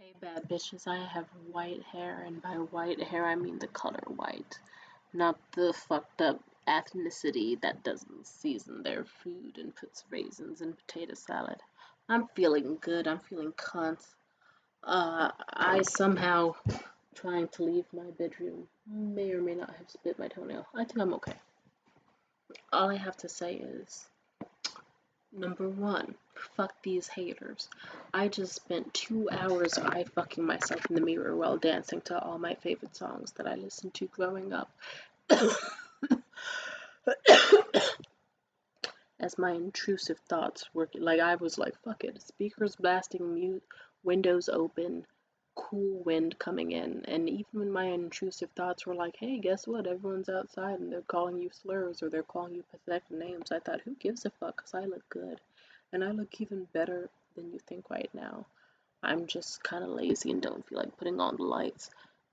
Hey bad bitches, I have white hair, and by white hair I mean the color white, not the fucked up ethnicity that doesn't season their food and puts raisins in potato salad. I'm feeling good, I'm feeling cunt. I somehow trying to leave my bedroom may or may not have split my toenail. I think I'm okay. All I have to say is number one, fuck these haters. I just spent 2 hours eye fucking myself in the mirror while dancing to all my favorite songs that I listened to growing up. As my intrusive thoughts were like, I was like, fuck it, speakers blasting, mute, windows open, cool wind coming in. And even when my intrusive thoughts were like, hey, guess what? Everyone's outside and they're calling you slurs or they're calling you pathetic names, I thought, who gives a fuck? Because I look good. And I look even better than you think right now. I'm just kind of lazy and don't feel like putting on the lights.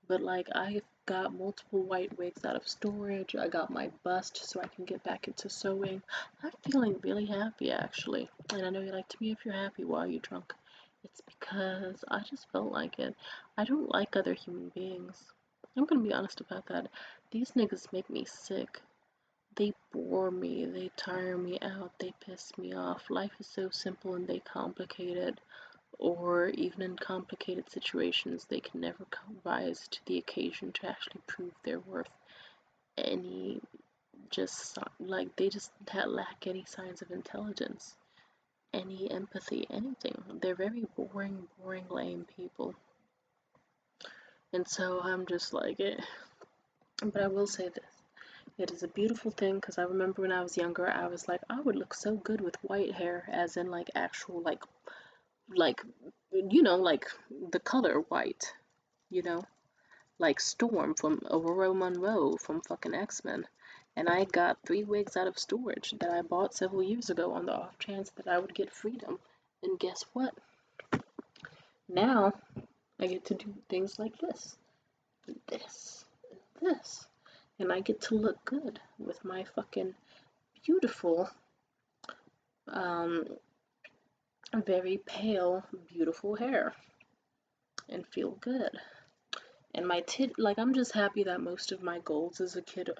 But like, I got multiple white wigs out of storage. I got my bust so I can get back into sewing. I'm feeling really happy actually. And I know you like to me if you're happy while you're drunk. It's because I just felt like it. I don't like other human beings. I'm gonna be honest about that. These niggas make me sick. They bore me, they tire me out, they piss me off. Life is so simple and they complicate it. Or even in complicated situations, they can never rise to the occasion to actually prove their worth. Any, just like they just lack any signs of intelligence, any empathy, anything. They're very boring, boring, lame people. And so I'm just like it. But I will say this. It is a beautiful thing because I remember when I was younger, I was like, I would look so good with white hair, as in like actual like like the color white, you know, like Storm from Aurora Monroe from fucking X-Men. And I got 3 wigs out of storage that I bought several years ago on the off chance that I would get freedom. And guess what? Now I get to do things like this, this. And I get to look good with my fucking beautiful, um, very pale, beautiful hair and feel good. And I'm just happy that most of my goals as a kid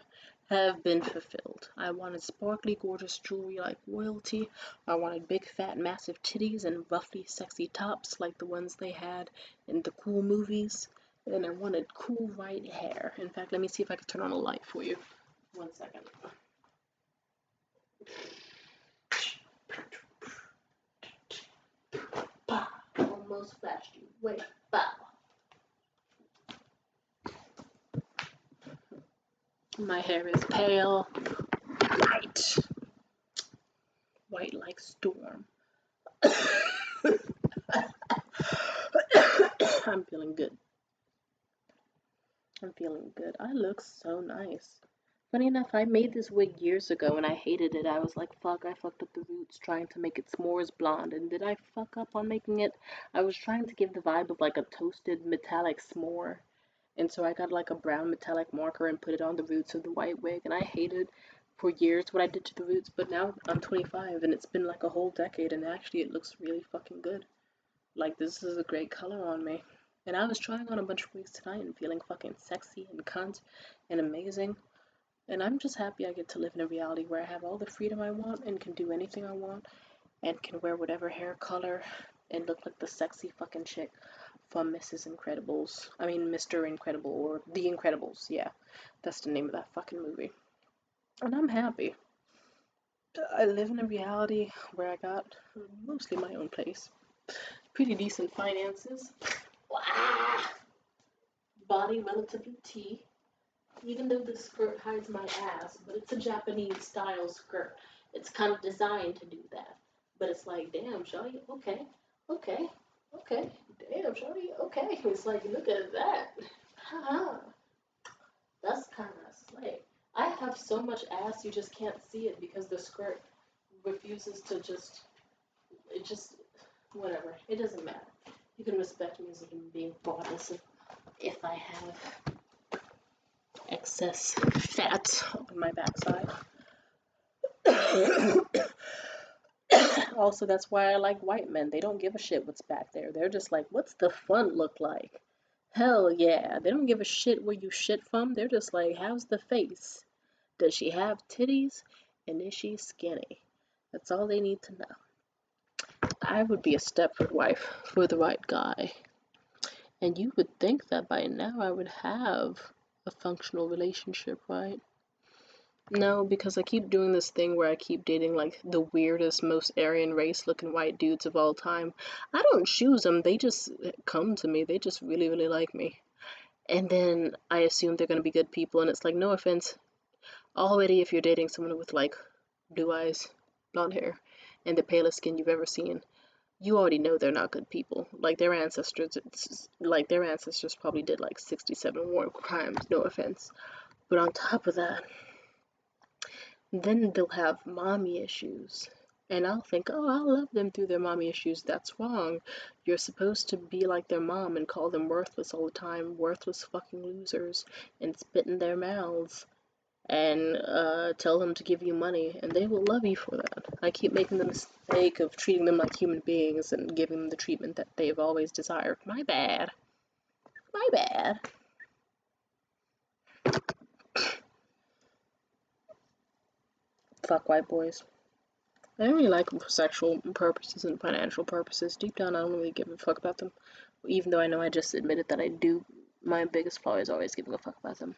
have been fulfilled. I wanted sparkly, gorgeous jewelry like royalty. I wanted big, fat, massive titties and roughly sexy tops like the ones they had in the cool movies. And I wanted cool white hair. In fact, let me see if I can turn on a light for you. 1 second. Bah, almost flashed you. Wait, bah. My hair is pale, white, white like Storm. I'm feeling good. I'm feeling good. I look so nice. Funny enough, I made this wig years ago and I hated it. I was like, fuck, I fucked up the roots trying to make it s'mores blonde. And did I fuck up on making it? I was trying to give the vibe of like a toasted metallic s'more. And so I got like a brown metallic marker and put it on the roots of the white wig. And I hated for years what I did to the roots. But now I'm 25 and it's been like a whole decade and actually it looks really fucking good. Like, this is a great color on me. And I was trying on a bunch of wigs tonight and feeling fucking sexy and cunt and amazing. And I'm just happy I get to live in a reality where I have all the freedom I want and can do anything I want and can wear whatever hair color and look like the sexy fucking chick from Mrs. Incredibles. I mean, Mr. Incredible or The Incredibles. Yeah, that's the name of that fucking movie. And I'm happy. I live in a reality where I got mostly my own place. Pretty decent finances. Wow. Body relatively T, even though the skirt hides my ass, but it's a Japanese style skirt. It's kind of designed to do that. But it's like, damn, shawty, okay, okay, okay, damn, shawty, okay. It's like, look at that. Haha, that's kind of slay. I have so much ass, you just can't see it because the skirt refuses to whatever. It doesn't matter. You can respect me as a human being regardless of if I have excess fat on my backside. Also, that's why I like white men. They don't give a shit what's back there. They're just like, what's the front look like? Hell yeah. They don't give a shit where you shit from. They're just like, how's the face? Does she have titties? And is she skinny? That's all they need to know. I would be a Stepford wife for the right guy. And you would think that by now I would have a functional relationship, right? No, because I keep doing this thing where I keep dating like the weirdest, most Aryan race looking white dudes of all time. I don't choose them, they just come to me. They just really, really like me. And then I assume they're gonna be good people, and it's like, no offense. Already, if you're dating someone with like blue eyes, blonde hair, and the palest skin you've ever seen, you already know they're not good people. Like their ancestors probably did like 67 war crimes, no offense. But on top of that, then they'll have mommy issues. And I'll think, oh, I'll love them through their mommy issues. That's wrong. You're supposed to be like their mom and call them worthless all the time, worthless fucking losers, and spit in their mouths and tell them to give you money, and they will love you for that. I keep making the mistake of treating them like human beings and giving them the treatment that they've always desired. My bad. My bad. Fuck white boys. I only like them for sexual purposes and financial purposes. Deep down, I don't really give a fuck about them. Even though I know I just admitted that I do. My biggest flaw is always giving a fuck about them.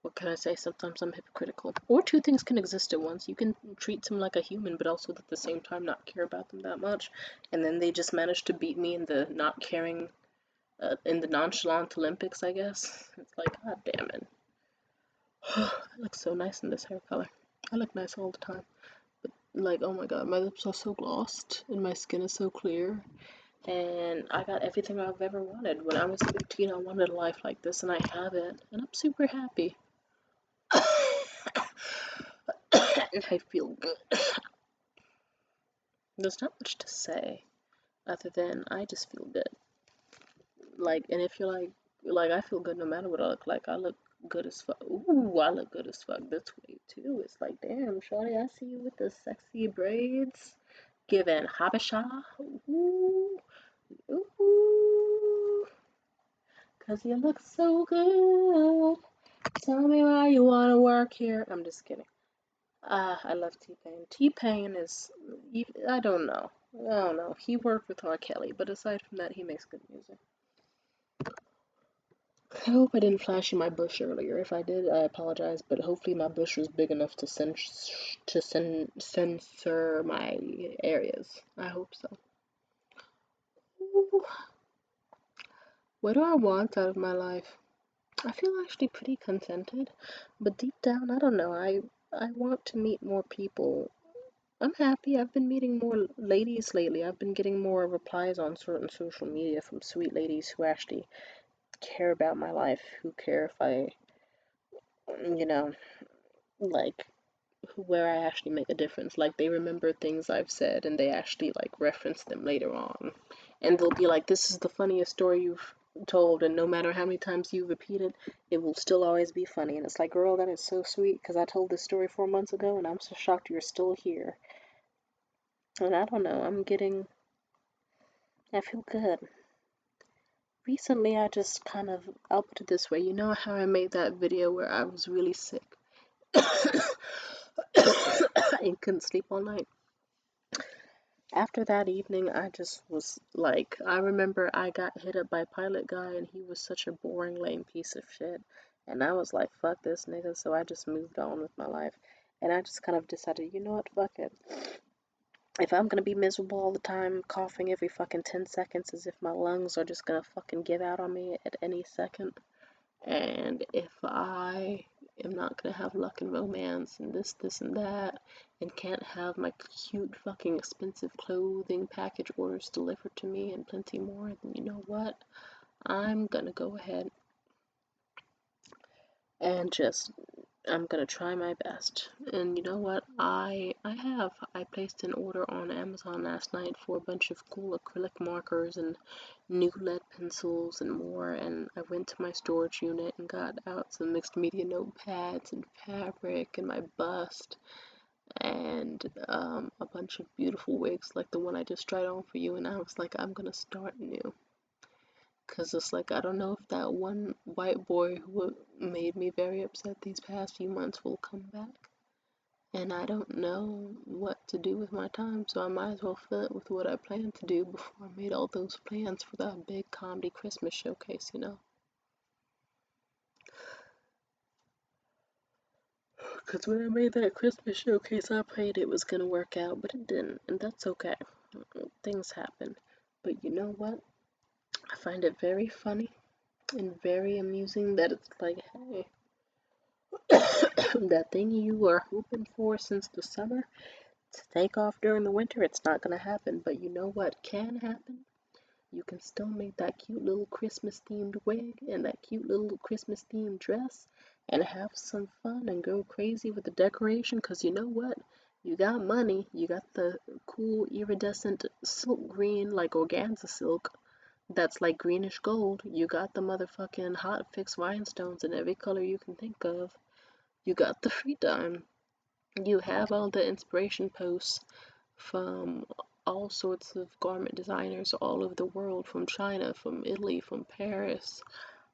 What can I say? Sometimes I'm hypocritical. Or two things can exist at once. You can treat them like a human, but also at the same time not care about them that much. And then they just manage to beat me in the not caring, in the nonchalant Olympics, I guess. It's like, god damn it. I look so nice in this hair color. I look nice all the time. Like, oh my god, my lips are so glossed and my skin is so clear. And I got everything I've ever wanted. When I was 15, I wanted a life like this, and I have it. And I'm super happy. And I feel good. There's not much to say other than I just feel good. Like, and if you're like I feel good no matter what I look like. I look good as fuck. Ooh, I look good as fuck this way too. It's like, damn, shawty, I see you with the sexy braids. Giving habasha. Ooh, ooh, 'cause you look so good. Tell me why you wanna work here. I'm just kidding. I love T-Pain. T-Pain is, I don't know. I don't know. He worked with R. Kelly, but aside from that, he makes good music. I hope I didn't flash you my bush earlier. If I did, I apologize, but hopefully my bush was big enough to censor my areas. I hope so. Ooh, what do I want out of my life? I feel actually pretty contented, but deep down, I don't know. I want to meet more people. I'm happy. I've been meeting more ladies lately. I've been getting more replies on certain social media from sweet ladies who actually care about my life, who care if I, you know, like where I actually make a difference. Like they remember things I've said and they actually like reference them later on. And they'll be like, this is the funniest story you've told, and no matter how many times you repeat it, it will still always be funny. And it's like, girl, that is so sweet because I told this story 4 months ago and I'm so shocked you're still here. And I don't know, I feel good. Recently, I just kind of, I'll put it this way, you know how I made that video where I was really sick and couldn't sleep all night? After that evening, I just was like, I remember I got hit up by Pilot Guy and he was such a boring, lame piece of shit. And I was like, fuck this nigga, so I just moved on with my life. And I just kind of decided, you know what, fuck it. If I'm gonna be miserable all the time, coughing every fucking 10 seconds as if my lungs are just gonna fucking give out on me at any second, and if I am not gonna have luck and romance and this, and that, and can't have my cute fucking expensive clothing package orders delivered to me and plenty more, then you know what? I'm gonna go ahead and just I'm gonna try my best. And you know what? I placed an order on Amazon last night for a bunch of cool acrylic markers and new lead pencils and more, and I went to my storage unit and got out some mixed media notepads and fabric and my bust. and a bunch of beautiful wigs like the one I just tried on for you, and I was like, I'm gonna start new. Cause it's like, I don't know if that one white boy who made me very upset these past few months will come back. And I don't know what to do with my time, so I might as well fill it with what I plan to do before I made all those plans for that big comedy Christmas showcase, you know? Because when I made that Christmas showcase, I prayed it was going to work out, but it didn't, and that's okay. Things happen. But you know what? I find it very funny and very amusing that it's like, hey, that thing you were hoping for since the summer to take off during the winter, it's not going to happen. But you know what can happen? You can still make that cute little Christmas themed wig and that cute little Christmas themed dress and have some fun and go crazy with the decoration, because you know what? You got money. You got the cool iridescent silk green, like organza silk, that's like greenish gold. You got the motherfucking hot fix rhinestones in every color you can think of. You got the free time. You have all the inspiration posts from all sorts of garment designers all over the world, from China, from Italy, from Paris,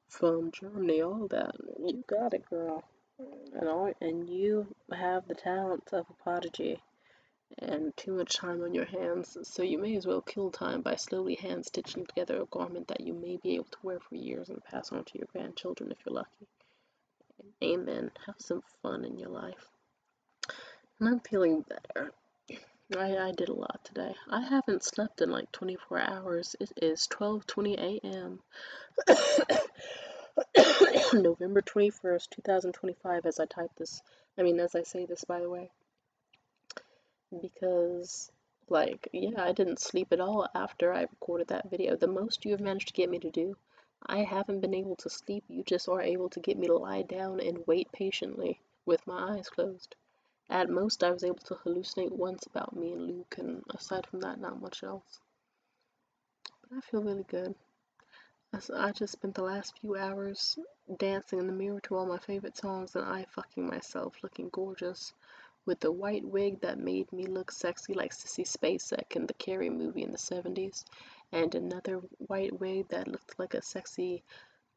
from Germany, all that. You got it, girl. And you have the talent of a prodigy and too much time on your hands, so you may as well kill time by slowly hand stitching together a garment that you may be able to wear for years and pass on to your grandchildren if you're lucky. Amen. Have some fun in your life. And I'm feeling better. I did a lot today. I haven't slept in like 24 hours. It is 12:20 a.m. November 21st, 2025 as I type this. As I say this, by the way. Because, like, yeah, I didn't sleep at all after I recorded that video. The most you have managed to get me to do. I haven't been able to sleep. You just are able to get me to lie down and wait patiently with my eyes closed. At most, I was able to hallucinate once about me and Luke, and aside from that, not much else. But I feel really good. I just spent the last few hours dancing in the mirror to all my favorite songs and I fucking myself looking gorgeous with the white wig that made me look sexy like Sissy Spacek in the Carrie movie in the 70s, and another white wig that looked like a sexy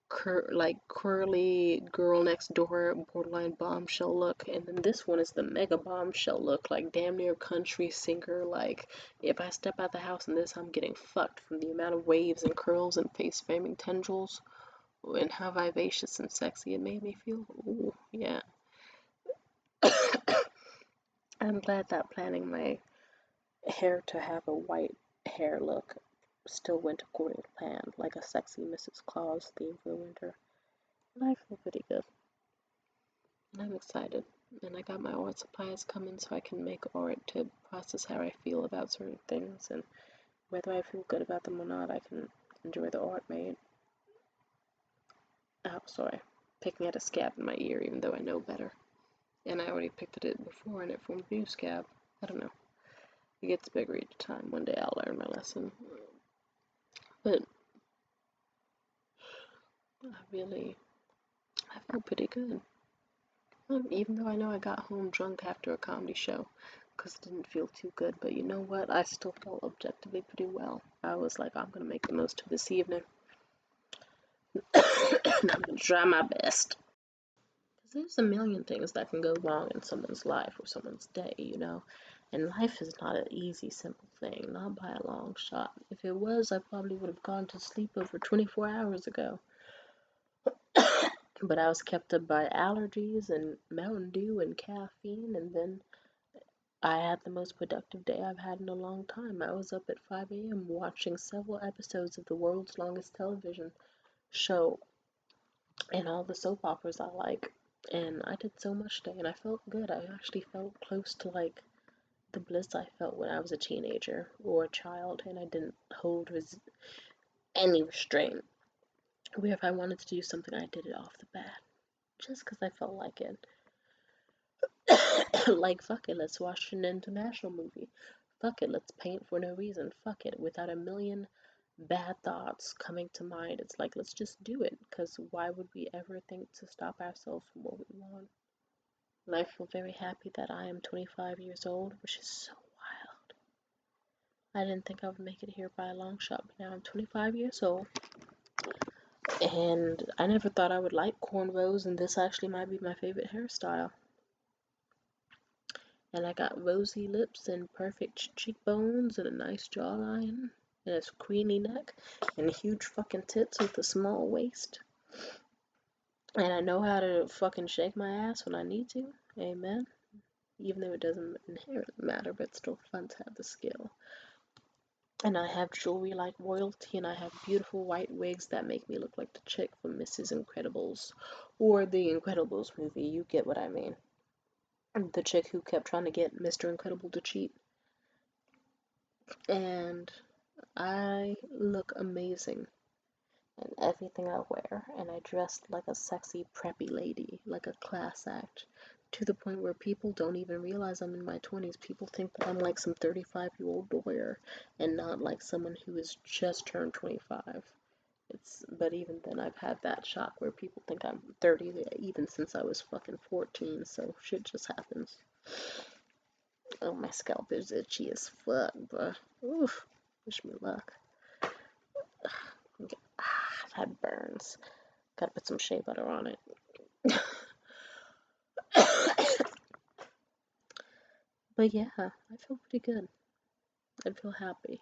curly girl next door borderline bombshell look, and then this one is the mega bombshell look, like damn near country singer. Like, if I step out the house in this, I'm getting fucked from the amount of waves and curls and face framing tendrils and how vivacious and sexy it made me feel. Ooh, yeah. I'm glad that planning my hair to have a white hair look still went according to plan, like a sexy Mrs. Claus theme for the winter. And I feel pretty good. And I'm excited. And I got my art supplies coming so I can make art to process how I feel about certain things. And whether I feel good about them or not, I can enjoy the art made. Oh, sorry. Picking at a scab in my ear even though I know better. And I already picked at it before and it formed a new scab. I don't know. It gets bigger each time. One day I'll learn my lesson. But I feel pretty good. Even though I know I got home drunk after a comedy show because it didn't feel too good, but you know what? I still felt objectively pretty well. I was like, I'm gonna make the most of this evening. And I'm gonna try my best. Because there's a million things that can go wrong in someone's life or someone's day, you know? And life is not an easy, simple thing, not by a long shot. If it was, I probably would have gone to sleep over 24 hours ago. But I was kept up by allergies and Mountain Dew and caffeine, and then I had the most productive day I've had in a long time. I was up at 5 a.m. watching several episodes of the world's longest television show and all the soap operas I like. And I did so much today and I felt good. I actually felt close to like the bliss I felt when I was a teenager or a child and I didn't hold any restraint. Where if I wanted to do something, I did it off the bat just because I felt like it. Like, fuck it, let's watch an international movie. Fuck it, let's paint for no reason. Fuck it, without a million bad thoughts coming to mind. It's like, let's just do it, because why would we ever think to stop ourselves from what we want? And I feel very happy that I am 25 years old, which is so wild. I didn't think I would make it here by a long shot, but now I'm 25 years old. And I never thought I would like cornrows, and this actually might be my favorite hairstyle. And I got rosy lips and perfect cheekbones and a nice jawline and a creamy neck and huge fucking tits with a small waist. And I know how to fucking shake my ass when I need to. Amen. Even though it doesn't inherently matter, but it's still fun to have the skill. And I have jewelry like royalty, and I have beautiful white wigs that make me look like the chick from Mrs. Incredibles or the Incredibles movie. You get what I mean. The chick who kept trying to get Mr. Incredible to cheat. And I look amazing in everything I wear, and I dress like a sexy, preppy lady, like a class act, to the point where people don't even realize I'm in my 20s. People think that I'm like some 35-year-old lawyer and not like someone who has just turned 25. But even then, I've had that shock where people think I'm 30, even since I was fucking 14, so shit just happens. Oh, my scalp is itchy as fuck, bruh. Oof. Wish me luck. That burns. Gotta put some shea butter on it. But yeah, I feel pretty good. I feel happy.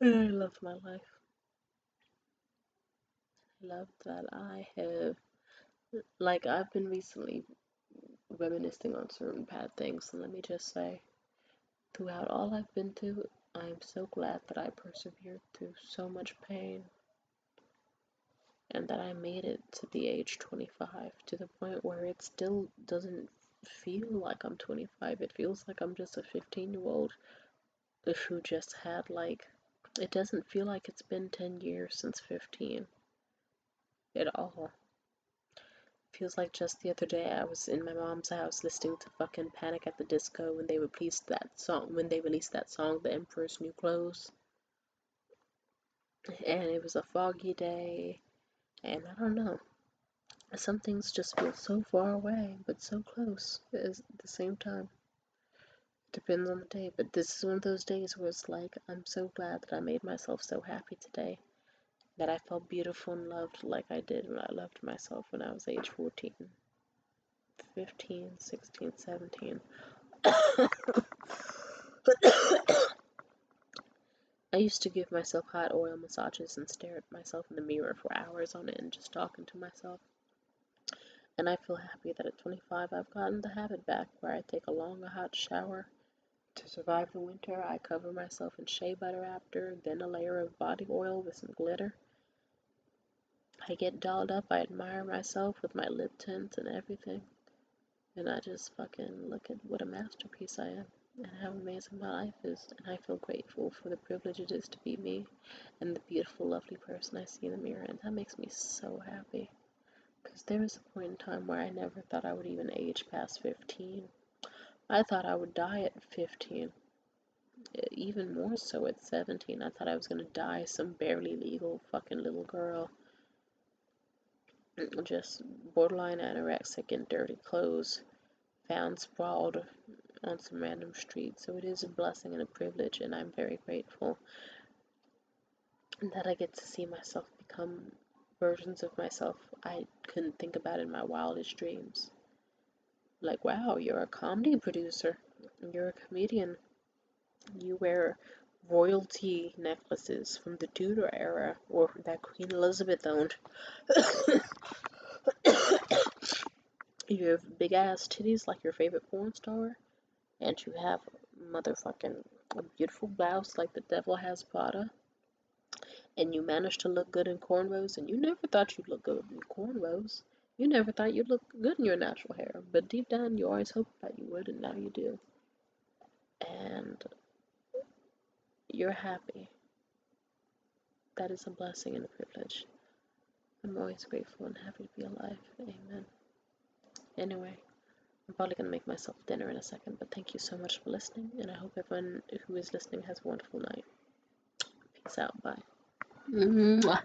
And I love my life. I love that I have, like, I've been recently reminiscing on certain bad things, and let me just say, throughout all I've been through, I am so glad that I persevered through so much pain and that I made it to the age 25, to the point where it still doesn't feel like I'm 25. It feels like I'm just a 15-year-old who just had, like, it doesn't feel like it's been 10 years since 15 at all. Feels like just the other day I was in my mom's house listening to fucking Panic at the Disco when they released that song, The Emperor's New Clothes. And it was a foggy day, and I don't know. Some things just feel so far away, but so close at the same time. Depends on the day, but this is one of those days where it's like, I'm so glad that I made myself so happy today. That I felt beautiful and loved like I did when I loved myself when I was age 14, 15, 16, 17. I used to give myself hot oil massages and stare at myself in the mirror for hours on end just talking to myself. And I feel happy that at 25 I've gotten the habit back where I take a long hot shower. To survive the winter, I cover myself in shea butter after, then a layer of body oil with some glitter. I get dolled up, I admire myself with my lip tint and everything. And I just fucking look at what a masterpiece I am and how amazing my life is. And I feel grateful for the privilege it is to be me and the beautiful, lovely person I see in the mirror. And that makes me so happy. Because there was a point in time where I never thought I would even age past 15. I thought I would die at 15. Even more so at 17. I thought I was going to die some barely legal fucking little girl. Just borderline anorexic in dirty clothes. Found sprawled on some random street. So it is a blessing and a privilege, and I'm very grateful that I get to see myself become versions of myself I couldn't think about in my wildest dreams. Like, wow, you're a comedy producer, you're a comedian, you wear royalty necklaces from the Tudor era, or that Queen Elizabeth owned. You have big ass titties like your favorite porn star, and you have motherfucking a beautiful blouse like the devil has Prada, and you manage to look good in cornrows, and you never thought you'd look good in cornrows. You never thought you'd look good in your natural hair, but deep down you always hoped that you would, and now you do. And you're happy. That is a blessing and a privilege. I'm always grateful and happy to be alive. Amen. Anyway, I'm probably going to make myself dinner in a second, but thank you so much for listening, and I hope everyone who is listening has a wonderful night. Peace out. Bye. Mwah.